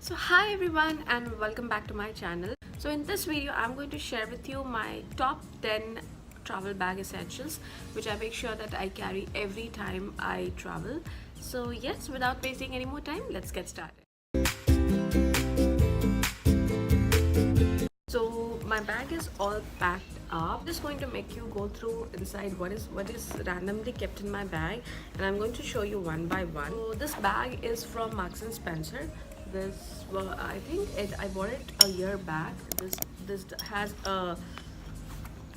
So hi everyone and welcome back to my channel. So in this video I'm going to share with you my top 10 travel bag essentials which I make sure that I carry every time I travel. So yes, without wasting any more time, let's get started. So my bag is all packed up. I'm just going to make you go through inside what is randomly kept in my bag, and I'm going to show you one by one. So this bag is from Marks and Spencer. I think I bought it a year back. This has a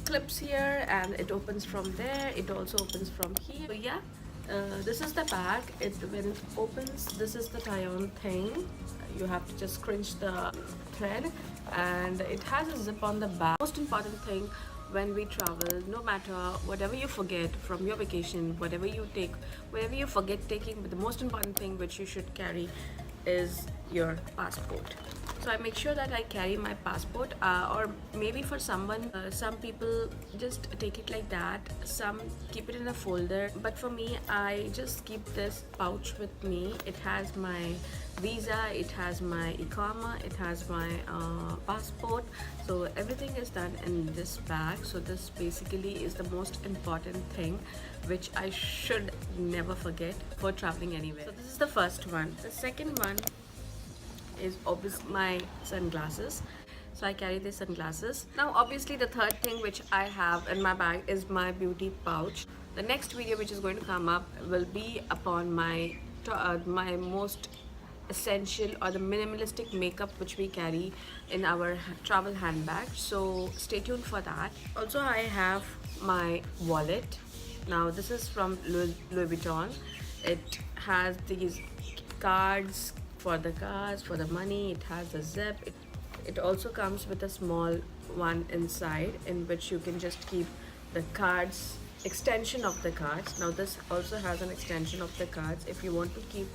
clips here and it opens from there. It also opens from here. So yeah, this is the bag. When it opens, this is the tie-on thing. You have to just scrunch the thread, and it has a zip on the back. Most important thing when we travel, no matter whatever you forget from your vacation, whatever you forget taking, but the most important thing which you should carry is your passport. So I make sure that I carry my passport, or maybe for someone, some people just take it like that, some keep it in a folder, but for me I just keep this pouch with me. It has my visa, it has my ikama, it has my passport, so everything is done in this bag. So this basically is the most important thing which I should never forget for traveling anywhere. So this is the first one. The second one is obviously my sunglasses. So I carry these sunglasses. Now obviously the third thing which I have in my bag is my beauty pouch. The next video which is going to come up will be upon my most essential or the minimalistic makeup which we carry in our travel handbag, so stay tuned for that. Also I have my wallet. Now this is from Louis Vuitton. It has these cards for the cars, for the money. It has a zip. It also comes with a small one inside in which you can just keep the cards, extension of the cards. Now this also has an extension of the cards. If you want to keep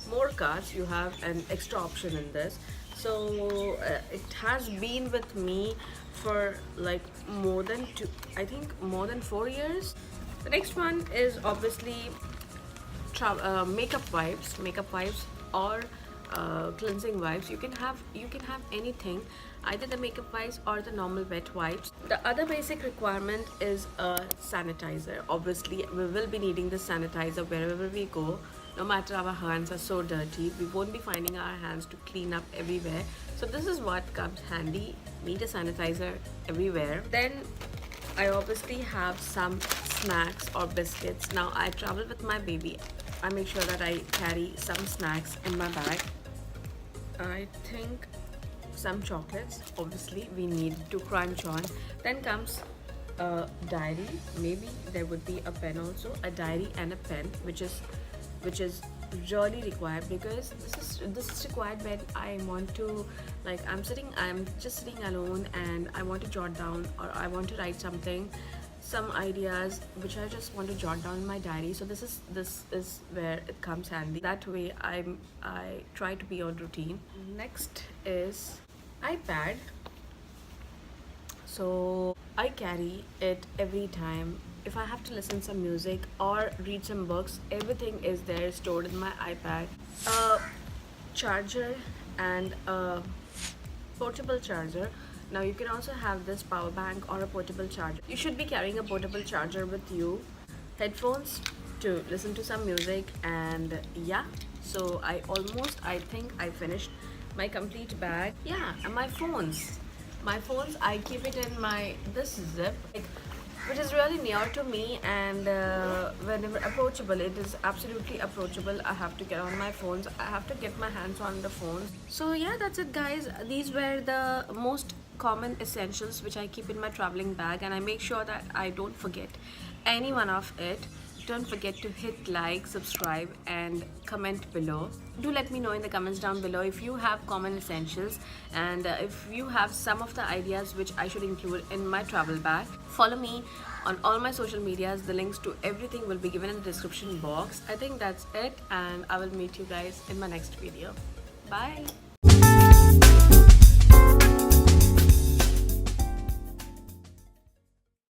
more cards, you have an extra option in this. So it has been with me for like more than 4 years. The next one is obviously makeup wipes or cleansing wipes. You can have anything, either the makeup wipes or the normal wet wipes. The other basic requirement is a sanitizer. Obviously we will be needing the sanitizer wherever we go. No matter our hands are so dirty, we won't be finding our hands to clean up everywhere. So this is what comes handy. Need a sanitizer everywhere. Then I obviously have some snacks or biscuits. Now I travel with my baby. I make sure that I carry some snacks in my bag. I think some chocolates, obviously we need to crunch on. Then comes a diary. Maybe there would be a pen also. A diary and a pen, which is really required, because this is required when I want to, like, I'm just sitting alone and I want to jot down, or I want to write some ideas which I just want to jot down in my diary. So this is where it comes handy. That way I try to be on routine. Next is iPad. So I carry it every time. If I have to listen some music or read some books, everything is there stored in my iPad. A charger and a portable charger. Now you can also have this power bank or a portable charger. You should be carrying a portable charger with you. Headphones to listen to some music, and yeah. So I think I finished my complete bag. Yeah, and my phones. I keep it in this zip, which is really near to me, and whenever approachable, it is absolutely approachable. I have to get on my phones. I have to get my hands on the phones. So yeah, that's it guys. These were the most common essentials which I keep in my traveling bag, and I make sure that I don't forget any one of it. Don't forget to hit like, subscribe and comment below. Do let me know in the comments down below if you have common essentials, and if you have some of the ideas which I should include in my travel bag. Follow me on all my social medias. The links to everything will be given in the description box. I think that's it, and I will meet you guys in my next video. Bye.